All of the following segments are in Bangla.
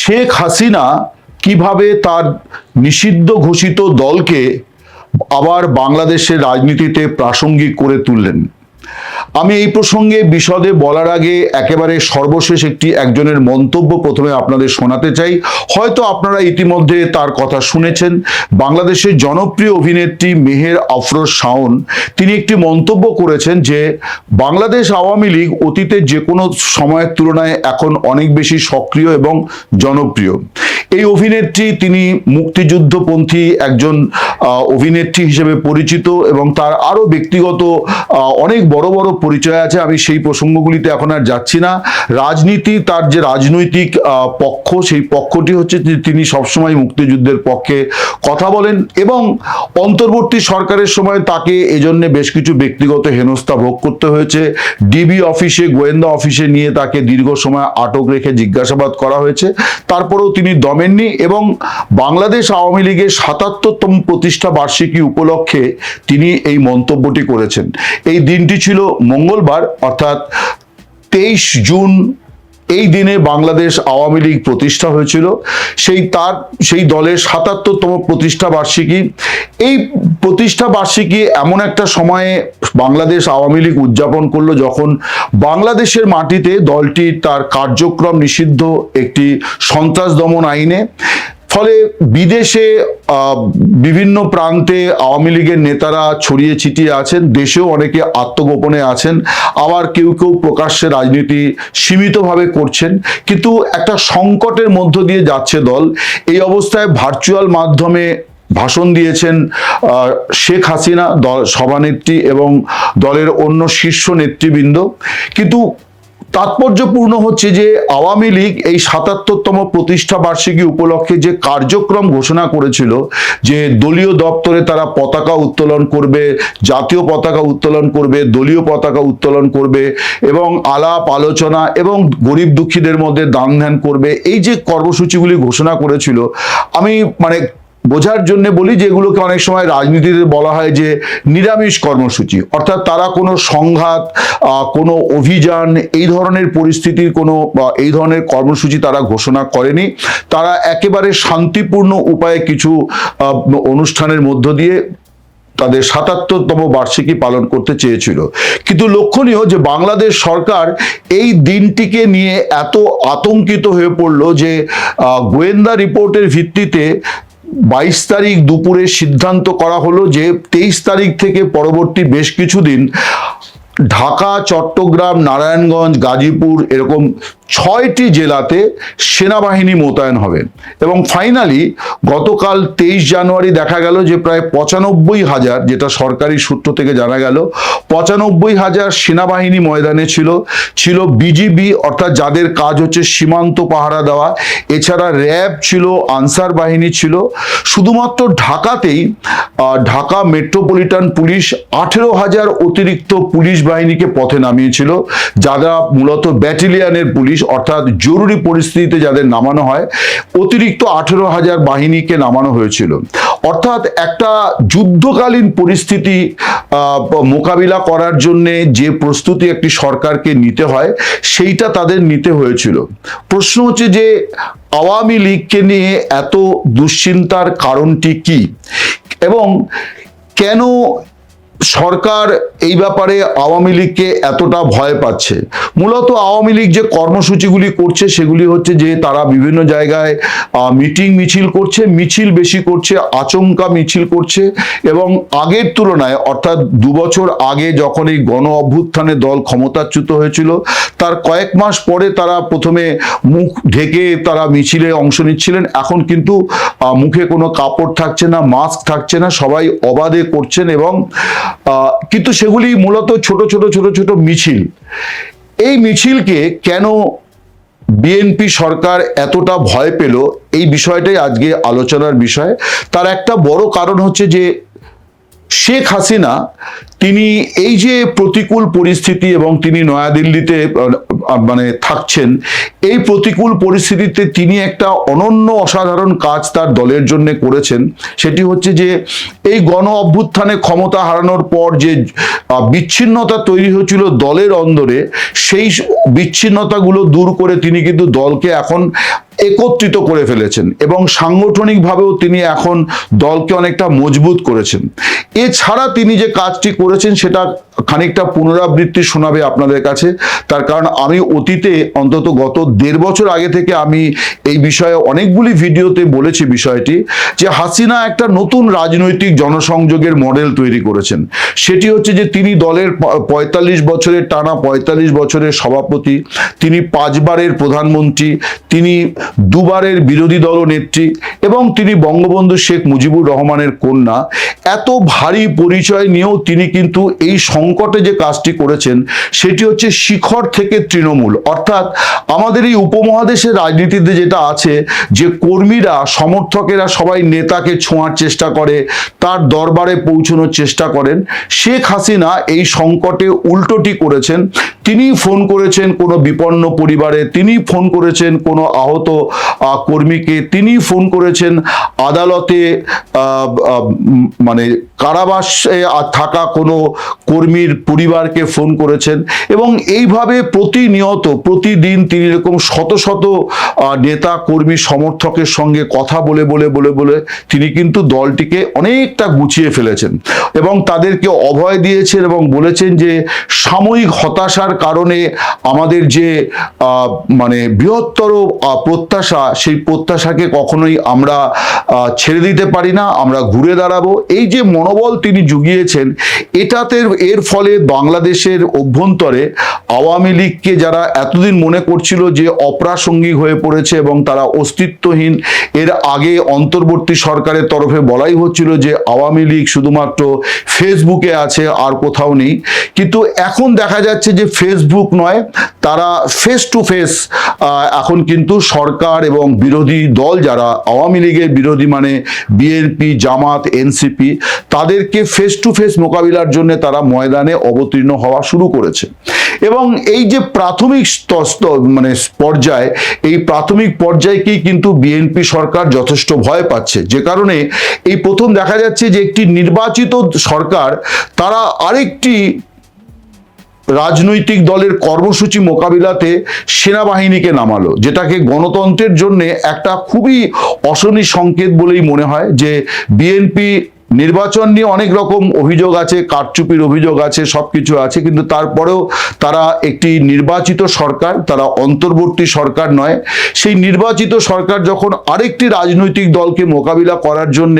শেখ হাসিনা কিভাবে তার নিষিদ্ধ ঘোষিত দলকে আবার বাংলাদেশের রাজনীতিতে প্রাসঙ্গিক করে তুললেন। আমি এই প্রসঙ্গে বিশদে বলার আগে একেবারে সর্বশেষ একজনের মন্তব্য প্রথমে আপনাদের শোনাতে চাই। হয়তো আপনারা ইতিমধ্যে তার কথা শুনেছেন। বাংলাদেশের জনপ্রিয় অভিনেত্রী মেহের আফরোজ শাওন তিনি একটি মন্তব্য করেছেন যে বাংলাদেশ আওয়ামী লীগ অতীতের যে কোনো সময়ের তুলনায় এখন অনেক বেশি সক্রিয় এবং জনপ্রিয়। এই অভিনেত্রী তিনি মুক্তিযুদ্ধপন্থী একজন অভিনেত্রী হিসেবে পরিচিত এবং তার আরো ব্যক্তিগত অনেক বড় বড় পরিচয় আছে। আমি সেই প্রসঙ্গগুলিতে এখন আর যাচ্ছি না। রাজনীতি, তার যে রাজনৈতিক পক্ষ, সেই পক্ষটি হচ্ছে যে তিনি সবসময় মুক্তিযুদ্ধের পক্ষে কথা বলেন এবং অন্তর্বর্তী সরকারের সময় তাকে এজন্য বেশ কিছু ব্যক্তিগত হেনস্থা ভোগ করতে হয়েছে। ডিবি অফিসে, গোয়েন্দা অফিসে নিয়ে তাকে দীর্ঘ সময় আটক রেখে জিজ্ঞাসাবাদ করা হয়েছে। তারপরেও তিনি দমেননি এবং বাংলাদেশ আওয়ামী লীগের ৭৭তম প্রতিষ্ঠা বার্ষিকী উপলক্ষে তিনি এই মন্তব্যটি করেছেন। এই দিনটি ছিল মঙ্গলবার, অর্থাৎ 23 জুন। এই দিনে বাংলাদেশ আওয়ামী লীগ প্রতিষ্ঠা হয়েছিল। সেই দলের ৭৭তম প্রতিষ্ঠা বার্ষিকী। এই প্রতিষ্ঠা বার্ষিকী এমন একটা সময়ে বাংলাদেশ আওয়ামী লীগ উদযাপন করলো যখন বাংলাদেশের মাটিতে দলটি তার কার্যক্রম নিষিদ্ধ একটি সন্ত্রাস দমন আইনে। ফলে বিদেশে বিভিন্ন প্রান্তে আওয়ামী লীগের নেতারা ছড়িয়ে ছিটিয়ে আছেন, দেশেও অনেকে আত্মগোপনে আছেন, আবার কেউ কেউ প্রকাশ্যে রাজনীতি সীমিতভাবে করছেন। কিন্তু একটা সংকটের মধ্য দিয়ে যাচ্ছে দল। এই অবস্থায় ভার্চুয়াল মাধ্যমে ভাষণ দিয়েছেন শেখ হাসিনা, সভানেত্রী এবং দলের অন্য শীর্ষ নেতৃবৃন্দ। কিন্তু তাৎপর্যপূর্ণ হচ্ছে যে আওয়ামী লীগ এই ৭৭তম প্রতিষ্ঠা বার্ষিকী উপলক্ষে যে কার্যক্রম ঘোষণা করেছিল, যে দলীয় দপ্তরে তারা পতাকা উত্তোলন করবে, জাতীয় পতাকা উত্তোলন করবে, দলীয় পতাকা উত্তোলন করবে এবং আলাপ আলোচনা এবং গরিব দুঃখীদের মধ্যে দান ধ্যান করবে, এই যে কর্মসূচিগুলি ঘোষণা করেছিল, আমি বোঝার জন্য বলি যে এগুলোকে অনেক সময় রাজনীতিতে বলা হয় যে নিরামিষ কর্মসূচি। অর্থাৎ তারা কোনো সংঘাত, কোনো অভিযান, এই ধরনের পরিস্থিতির কোনো এই ধরনের কর্মসূচি তারা ঘোষণা করেনি। তারা একেবারে শান্তিপূর্ণ উপায়ে কিছু অনুষ্ঠানের মধ্য দিয়ে তাদের ৭৭তম বার্ষিকী পালন করতে চেয়েছিল। কিন্তু লক্ষণীয় যে বাংলাদেশ সরকার এই দিনটিকে নিয়ে এত আতঙ্কিত হয়ে পড়ল যে গোয়েন্দা রিপোর্টের ভিত্তিতে 22 তারিখ দুপুরে সিদ্ধান্ত করা হলো যে 23 তারিখ থেকে পরবর্তী বেশ কিছুদিন ঢাকা, চট্টগ্রাম, নারায়ণগঞ্জ, গাজীপুর এরকম 6টি জেলাতে সেনাবাহিনী মোতায়েন হবে। এবং ফাইনালি গতকাল 23 জানুয়ারি দেখা গেল যে প্রায় 95,000, যেটা সরকারি সূত্র থেকে জানা গেল, 95,000 সেনাবাহিনী ময়দানে ছিল বিজিবি, অর্থাৎ যাদের কাজ হচ্ছে সীমান্ত পাহারা দেওয়া। এছাড়া র্যাব ছিল, আনসার বাহিনী ছিল। শুধুমাত্র ঢাকাতেই ঢাকা মেট্রোপলিটন পুলিশ 18,000 অতিরিক্ত পুলিশ বাহিনীকে পথে নামিয়েছিল, যারা মূলত ব্যাটালিয়নের পুলিশ, অর্থাৎ জরুরি পরিস্থিতিতে যাদের নামানো হয়। অতিরিক্ত 18,000 বাহিনীকে নামানো হয়েছিল। অর্থাৎ একটা যুদ্ধকালীন পরিস্থিতি মোকাবিলা করার জন্য যে প্রস্তুতি একটি সরকারকে নিতে হয়, সেইটা তাদের নিতে হয়েছিল। প্রশ্ন হচ্ছে যে আওয়ামী লীগকে নিয়ে এত দুশ্চিন্তার কারণটি কি এবং কেন সরকার এই ব্যাপারে আওয়ামী লীগকে এতটা ভয় পাচ্ছে? মূলত আওয়ামী লীগ যে কর্মসূচিগুলি করছে সেগুলি হচ্ছে যে তারা বিভিন্ন জায়গায় মিটিং মিছিল করছে, মিছিল বেশি করছে, আচমকা মিছিল করছে এবং আগের তুলনায়, অর্থাৎ 2 বছর আগে যখন এই গণ অভ্যুত্থানে দল ক্ষমতাচ্যুত হয়েছিল, তার কয়েক মাস পরে তারা প্রথমে মুখ ঢেকে তারা মিছিলে অংশ নিচ্ছিলেন। এখন কিন্তু মুখে কোনো কাপড় থাকছে না, মাস্ক থাকছে না, সবাই অবাধে করছেন এবং কিন্তু সেগুলি মূলত ছোট ছোট মিছিল। এই মিছিলকে কেন বিএনপি সরকার এতটা ভয় পেল, এই বিষয়টাই আজকে আলোচনার বিষয়। তার একটা বড় কারণ হচ্ছে যে শেখ হাসিনা তিনি এই যে প্রতিকূল পরিস্থিতি এবং তিনি নয়াদিল্লিতে মানে থাকছেন, এই প্রতিকূল পরিস্থিতিতে তিনি একটা অনন্য অসাধারণ কাজ তার দলের জন্য করেছেন। সেটি হচ্ছে যে এই গণ অভ্যুত্থানে ক্ষমতা হারানোর পর যে বিচ্ছিন্নতা তৈরি হয়েছিল দলের অন্দরে, সেই বিচ্ছিন্নতাগুলো দূর করে তিনি কিন্তু দলকে এখন একত্রিত করে ফেলেছেন এবং সাংগঠনিকভাবেও তিনি এখন দলকে অনেকটা মজবুত করেছেন। এছাড়া তিনি যে কাজটি করেছেন সেটা খানিকটা পুনরাবৃত্তি শোনাবে আপনাদের কাছে, তার কারণ আমি অতীতে অন্তত গত 1.5 বছর আগে থেকে আমি এই বিষয়ে অনেকগুলি ভিডিওতে বলেছি বিষয়টি, যে হাসিনা একটা নতুন রাজনৈতিক জনসংযোগের মডেল তৈরি করেছেন। সেটি হচ্ছে যে তিনি দলের 45 বছরের টানা 45 বছরের সভাপতি, তিনি 5 বারের প্রধানমন্ত্রী, তিনি 2 বারের বিরোধী দলনেত্রী এবং তিনি বঙ্গবন্ধু শেখ মুজিবুর রহমানের কন্যা। এত ভারী পরিচয় নিয়েও তিনি কিন্তু এই সংকটে যে কাজটি করেছেন সেটি হচ্ছে শিখর থেকে তৃণমূল। অর্থাৎ আমাদের এই উপমহাদেশের রাজনীতিতে যেটা আছে যে কর্মীরা সমর্থকেরা সবাই নেতাকে ছোঁয়ার চেষ্টা করে, তার দরবারে পৌঁছানোর চেষ্টা করেন, শেখ হাসিনা এই সংকটে উল্টোটি করেছেন। তিনি ফোন করেছেন কোনো বিপন্ন পরিবারে, তিনি ফোন করেছেন কোনো আহত কর্মীকে, তিনি ফোন করেছেন আদালতে মানে কারাবাসে থাকা কোনো কর্মীর পরিবারকে ফোন করেছেন এবং এইভাবে প্রতিনিয়ত প্রতিদিন তিনি এরকম শত শত নেতা কর্মী সমর্থকের সঙ্গে কথা বলে বলে বলে বলে তিনি কিন্তু দলটিকে অনেকটা গুছিয়ে ফেলেছেন এবং তাদেরকে অভয় দিয়েছেন এবং বলেছেন যে সাময়িক হতাশার কারণে আমাদের যে মানে বৃহত্তর প্রত্যাশা, সেই প্রত্যাশাকে কখনোই আমরা ছেড়ে দিতে পারি না, আমরা ঘুরে দাঁড়াবো। এই যে মনোবল তিনি জুগিয়েছেন, এটাতে এর ফলে বাংলাদেশের অভ্যন্তরে আওয়ামী লীগকে যারা এতদিন মনে করছিল যে অপ্রাসঙ্গিক হয়ে পড়েছে এবং তারা অস্তিত্বহীন, এর আগে অন্তর্বর্তী সরকারের তরফে বলাই হচ্ছিল যে আওয়ামী লীগ শুধুমাত্র ফেসবুকে আছে আর কোথাও নেই, কিন্তু এখন দেখা যাচ্ছে যে ফেসবুক নয়, তারা ফেস টু ফেস এখন কিন্তু সরকার এবং বিরোধী দল যারা আওয়ামী লীগের বিরোধী মানে বিএনপি, জামাত, এনসিপি, তাদেরকে ফেস টু ফেস মোকাবিলার জন্য তারা ময়দানে অবতীর্ণ হওয়া শুরু করেছে। এবং এই যে প্রাথমিক মানে পর্যায়ে, এই প্রাথমিক পর্যায়কেই কিন্তু বিএনপি সরকার যথেষ্ট ভয় পাচ্ছে, যে কারণে এই প্রথম দেখা যাচ্ছে যে একটি নির্বাচিত সরকার তারা আরেকটি রাজনৈতিক দলের কর্মসূচি মোকাবিলাতে সেনাবাহিনীকে নামালো, যেটাকে গণতন্ত্রের জন্য একটা খুবই অশনি সংকেত বলেই মনে হয়। যে বিএনপি নির্বাচন নিয়ে অনেক রকম অভিযোগ আছে, কারচুপির অভিযোগ আছে, সবকিছু আছে, কিন্তু তারপরেও তারা একটি নির্বাচিত সরকার, তারা অন্তর্বর্তী সরকার নয়। সেই নির্বাচিত সরকার যখন আরেকটি রাজনৈতিক দলকে মোকাবিলা করার জন্য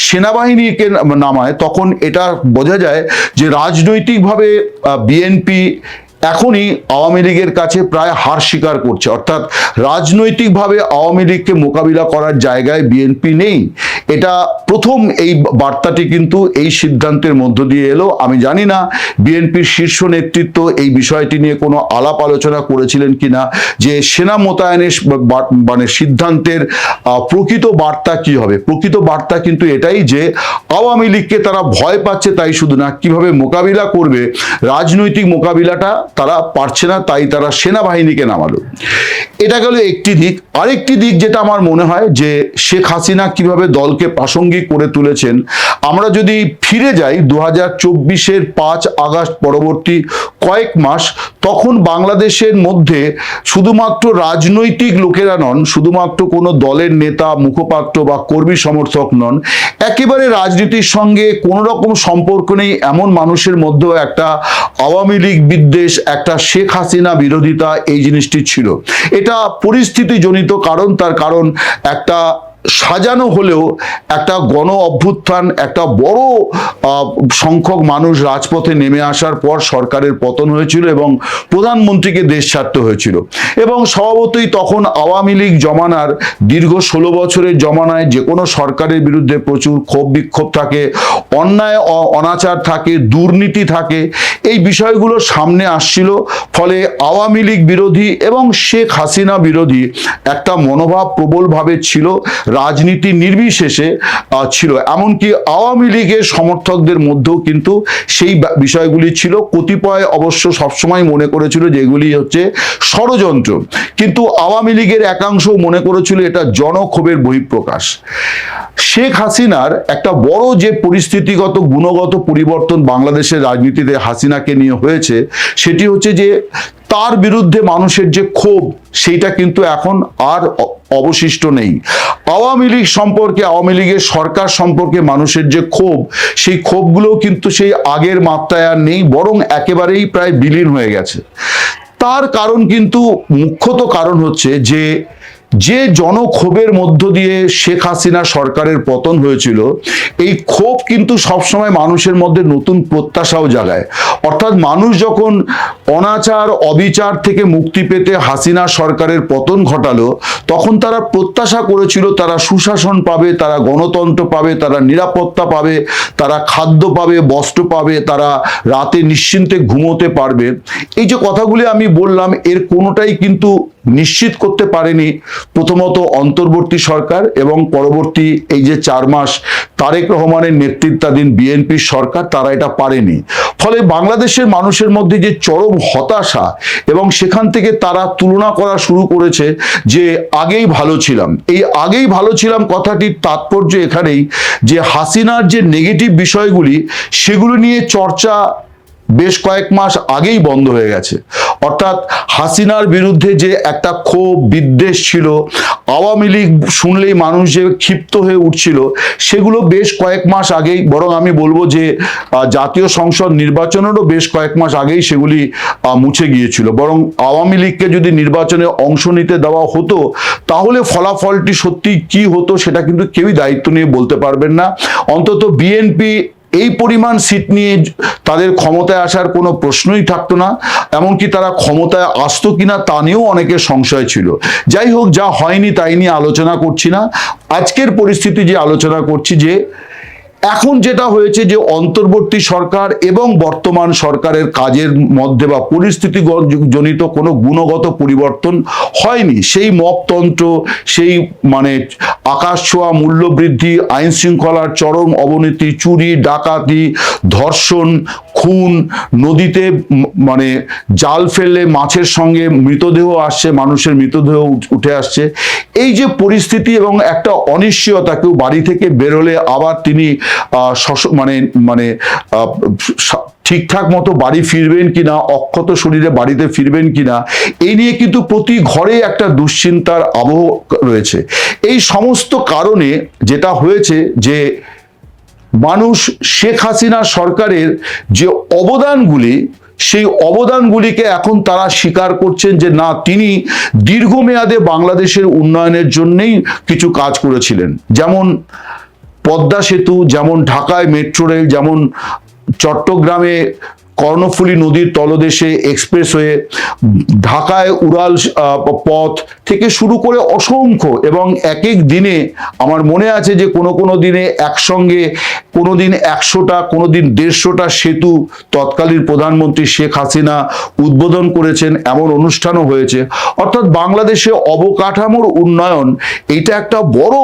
সেনাবাহিনীকে নামায়, তখন এটা বোঝা যায় যে রাজনৈতিকভাবে বিএনপি এখনই আওয়ামী লীগের কাছে প্রায় হার স্বীকার করছে। অর্থাৎ রাজনৈতিকভাবে আওয়ামী লীগকে মোকাবিলা করার জায়গায় বিএনপি নেই। এটা প্রথম এই বার্তাটি কিন্তু এই সিদ্ধান্তের মধ্য দিয়ে এলো। আমি জানি না বিএনপির শীর্ষ নেতৃত্ব এই বিষয়টি নিয়ে কোনো আলাপ আলোচনা করেছিলেন কিনা, যে সেনা মোতায়েনের মানে সিদ্ধান্তের প্রকৃত বার্তা কি হবে। প্রকৃত বার্তা কিন্তু এটাই যে আওয়ামী লীগকে তারা ভয় পাচ্ছে, তাই শুধু না, কিভাবে মোকাবিলা করবে রাজনৈতিক মোকাবিলাটা তারা পারছে না, তাই তারা সেনাবাহিনীকে নামালো। এটা গেল একটি দিক। আরেকটি দিক যেটা আমার মনে হয় যে শেখ হাসিনা কিভাবে দলকে প্রাসঙ্গিক করে তুলেছেন, আমরা যদি ফিরে যাই 2024-এর 5 আগস্ট পরবর্তী কয়েক মাস, তখন বাংলাদেশের মধ্যে শুধুমাত্র রাজনৈতিক লোকেরা নন, শুধুমাত্র কোনো দলের নেতা, মুখপাত্র বা কর্মী সমর্থক নন, একেবারে রাজনীতির সঙ্গে কোনো রকম সম্পর্ক নেই এমন মানুষের মধ্যেও একটা আওয়ামী লীগ বিদ্বেষ, একটা শেখ হাসিনা বিরোধিতা, এই জিনিসটি ছিল। এটা পরিস্থিতিজনিত কারণ, তার কারণ একটা সাজানো হলেও একটা গণ অভ্যুত্থান, একটা বড় সংখ্যক মানুষ রাজপথে নেমে আসার পর সরকারের পতন হয়েছিল এবং প্রধানমন্ত্রীকে দেশ ছাড়তে হয়েছিল। এবং স্বভাবতই তখন আওয়ামী লীগ জমানার দীর্ঘ 16 বছরের জমানায় যে কোনো সরকারের বিরুদ্ধে প্রচুর ক্ষোভ বিক্ষোভ থাকে, অন্যায় অনাচার থাকে, দুর্নীতি থাকে, এই বিষয়গুলো সামনে আসছিল। ফলে আওয়ামী লীগ বিরোধী এবং শেখ হাসিনা বিরোধী একটা মনোভাব প্রবলভাবে ছিল রাজনীতি নির্বিশেষে ছিল। এমনকি আওয়ামী লীগের সমর্থকদের মধ্যেও কিন্তু সেই বিষয়গুলি ছিল। কতিপয় অবশ্য সবসময় মনে করেছিল যে এগুলি হচ্ছে ষড়যন্ত্র, কিন্তু আওয়ামী লীগের একাংশ মনে করেছিল এটা জনক্ষোভের বহিঃপ্রকাশ। শেখ হাসিনার একটা বড় যে পরিস্থিতিগত গুণগত পরিবর্তন বাংলাদেশের রাজনীতিতে হাসিনাকে নিয়ে হয়েছে, সেটি হচ্ছে যে তার বিরুদ্ধে মানুষের যে ক্ষোভ, সেইটা কিন্তু এখন আর অবশিষ্ট নেই। আওয়ামী লীগ সম্পর্কে, আওয়ামী লীগের সরকার সম্পর্কে মানুষের যে ক্ষোভ, সেই ক্ষোভগুলো কিন্তু সেই আগের মাত্রায় আর নেই, বরং একেবারেই প্রায় বিলীন হয়ে গেছে। তার কারণ কিন্তু মুখ্যত কারণ হচ্ছে যে জনক্ষোভের মধ্য দিয়ে শেখ হাসিনা সরকারের পতন হয়েছিল, এই ক্ষোভ কিন্তু সবসময় মানুষের মধ্যে নতুন প্রত্যাশাও জাগায়। অর্থাৎ মানুষ যখন অনাচার অবিচার থেকে মুক্তি পেতে হাসিনা সরকারের পতন ঘটালো, তখন তারা প্রত্যাশা করেছিল তারা সুশাসন পাবে, তারা গণতন্ত্র পাবে, তারা নিরাপত্তা পাবে, তারা খাদ্য পাবে, বস্ত্র পাবে, তারা রাতে নিশ্চিন্তে ঘুমোতে পারবে। এই যে কথাগুলি আমি বললাম, এর কোনোটাই কিন্তু নিশ্চিত করতে পারেনি প্রথমত অন্তর্বর্তী সরকার, এবং পরবর্তী এই যে 4 মাস তারেক রহমানের নেতৃত্বাধীন বিএনপি সরকার, তারা এটা পারেনি। ফলে বাংলাদেশের মানুষের মধ্যে যে চরম হতাশা, এবং সেখান থেকে তারা তুলনা করা শুরু করেছে যে আগেই ভালো ছিলাম। এই আগেই ভালো ছিলাম কথাটির তাৎপর্য এখানেই যে হাসিনার যে নেগেটিভ বিষয়গুলি, সেগুলো নিয়ে চর্চা বেশ কয়েক মাস আগেই বন্ধ হয়ে গেছে। অর্থাৎ হাসিনার বিরুদ্ধে যে একটা ক্ষোভ বিদ্বেষ ছিল, আওয়ামী লীগ শুনলেই মানুষ যে ক্ষিপ্ত হয়ে উঠছিল, সেগুলো বেশ কয়েক মাস আগেই, বরং আমি বলবো যে জাতীয় সংসদ নির্বাচনেরও বেশ কয়েক মাস আগেই সেগুলি মুছে গিয়েছিল। বরং আওয়ামী লীগকে যদি নির্বাচনে অংশ নিতে দেওয়া হতো, তাহলে ফলাফলটি সত্যি কি হতো সেটা কিন্তু কেউই দায়িত্ব নিয়ে বলতে পারবেন না। অন্তত বিএনপি এই পরিমাণ সিট নিয়ে তাদের ক্ষমতায় আসার কোনো প্রশ্নই থাকতো না। এমনকি তারা ক্ষমতায় আসতো কিনা তা নিয়েও অনেকের সংশয় ছিল। যাই হোক, যা হয়নি তাই নিয়ে আলোচনা করছি না। আজকের পরিস্থিতি যে আলোচনা করছি, যে এখন যেটা হয়েছে যে অন্তর্বর্তী সরকার এবং বর্তমান সরকারের কাজের মধ্যে বা পরিস্থিতি জনিত কোনো গুণগত পরিবর্তন হয়নি। সেই মপতন্ত্র, সেই মানে আকাশ ছোঁয়া মূল্যবৃদ্ধি, আইন শৃঙ্খলার চরম অবনতি, চুরি ডাকাতি, ধর্ষণ, খুন, নদীতে মানে জাল ফেললে মাছের সঙ্গে মৃতদেহ আসছে, মানুষের মৃতদেহ উঠে আসছে, এই যে পরিস্থিতি এবং একটা অনিশ্চয়তা, কেউ বাড়ি থেকে বেরোলে আবার তিনি ঠিকঠাক মতো বাড়ি ফিরবেন কিনা, অক্ষত শরীরে বাড়িতে ফিরবেন কিনা, এই নিয়ে কিন্তু প্রতি ঘরে একটা দুশ্চিন্তার আবহ রয়েছে। এই সমস্ত কারণে যেটা হয়েছে যে মানুষ শেখ হাসিনা সরকারের যে অবদানগুলি, সেই অবদানগুলিকে এখন তারা স্বীকার করছেন যে না, তিনি দীর্ঘমেয়াদে বাংলাদেশের উন্নয়নের জন্যই কিছু কাজ করেছিলেন। যেমন পদ্মা সেতু, যেমন ঢাকায় মেট্রো রেল, যেমন চট্টগ্রামে কর্ণফুলী নদীর তলদেশে এক্সপ্রেসওয়ে, ঢাকায় উড়াল পথ থেকে শুরু করে অসংখ্য, এবং এক এক দিনে আমার মনে আছে যে কোনো দিনে একসঙ্গে কোনো দিন 100টা, কোনো দিন 150টা সেতু তৎকালীন প্রধানমন্ত্রী শেখ হাসিনা উদ্বোধন করেছেন, এমন অনুষ্ঠানও হয়েছে। অর্থাৎ বাংলাদেশে অবকাঠামোর উন্নয়ন, এটা একটা বড়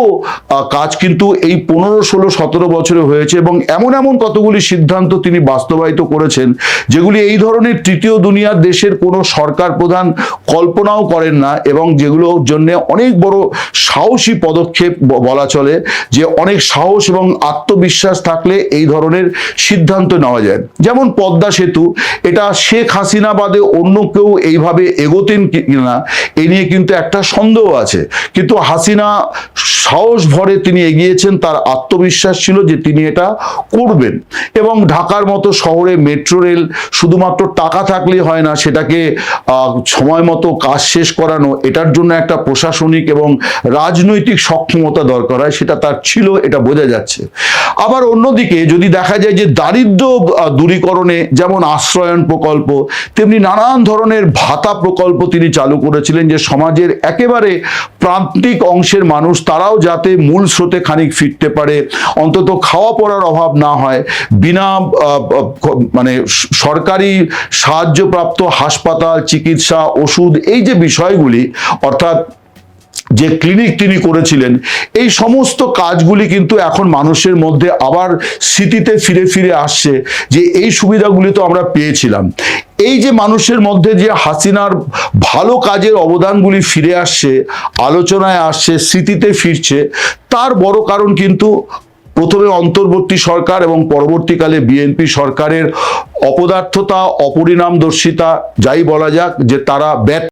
কাজ কিন্তু এই 15, 16, 17 বছরে হয়েছে, এবং এমন কতগুলি সিদ্ধান্ত তিনি বাস্তবায়িত করেছেন যেগুলি এই ধরনের তৃতীয় দুনিয়ার দেশের কোনো সরকার প্রধান কল্পনাও করেন না, এবং যেগুলোর জন্য অনেক বড় সাহসী পদক্ষেপ বলা চলে, যে অনেক সাহস এবং আত্মবিশ্বাস থাকলে এই ধরনের সিদ্ধান্ত নেওয়া যায়। যেমন পদ্মা সেতু, এটা শেখ হাসিনা বাদে অন্য কেউ এইভাবে এগোতেন কিনা এ নিয়ে কিন্তু একটা সন্দেহ আছে, কিন্তু হাসিনা সাহস ভরে তিনি এগিয়েছেন, তার আত্মবিশ্বাস ছিল যে তিনি এটা করবেন। এবং ঢাকার মতো শহরে মেট্রো রেল শুধুমাত্র টাকা থাকলেই হয় না, সেটাকে সময় মতো কাজ শেষ করানো, এটার জন্য একটা প্রশাসনিক এবং রাজনৈতিক সক্ষমতা দরকার হয়, সেটা তার ছিল, এটা বোঝা যাচ্ছে। আবার অন্যদিকে যদি দেখা যায় যে দারিদ্র দূরীকরণে যেমন আশ্রয়ন প্রকল্প, তেমনি নানান ধরনের ভাতা প্রকল্প তিনি চালু করেছিলেন, যে সমাজের একেবারে প্রান্তিক অংশের মানুষ তারাও যাতে মূল স্রোতে খানিক ফিরতে পারে, অন্তত খাওয়া পড়ার অভাব না হয়, বিনা মানে সরকারি সাহায্যপ্রাপ্ত হাসপাতাল, চিকিৎসা, ওষুধ, এই যে বিষয়গুলি, অর্থাৎ যে ক্লিনিক তিনি করেছিলেন, এই সমস্ত কাজগুলি কিন্তু এখন মানুষের মধ্যে আবার স্মৃতিতে ফিরে ফিরে আসছে যে এই সুবিধাগুলি তো আমরা পেয়েছিলাম। এই যে মানুষের মধ্যে যে হাসিনার ভালো কাজের অবদানগুলি ফিরে আসছে, আলোচনায় আসছে, স্মৃতিতে ফিরছে, তার বড় কারণ কিন্তু প্রথমে অন্তর্বর্তী সরকার এবং পরবর্তীকালে বিএনপি সরকারের অপদার্থতা, অপরিণামদর্শিতা, যাই বলা যাক, যে তারা ব্যর্থ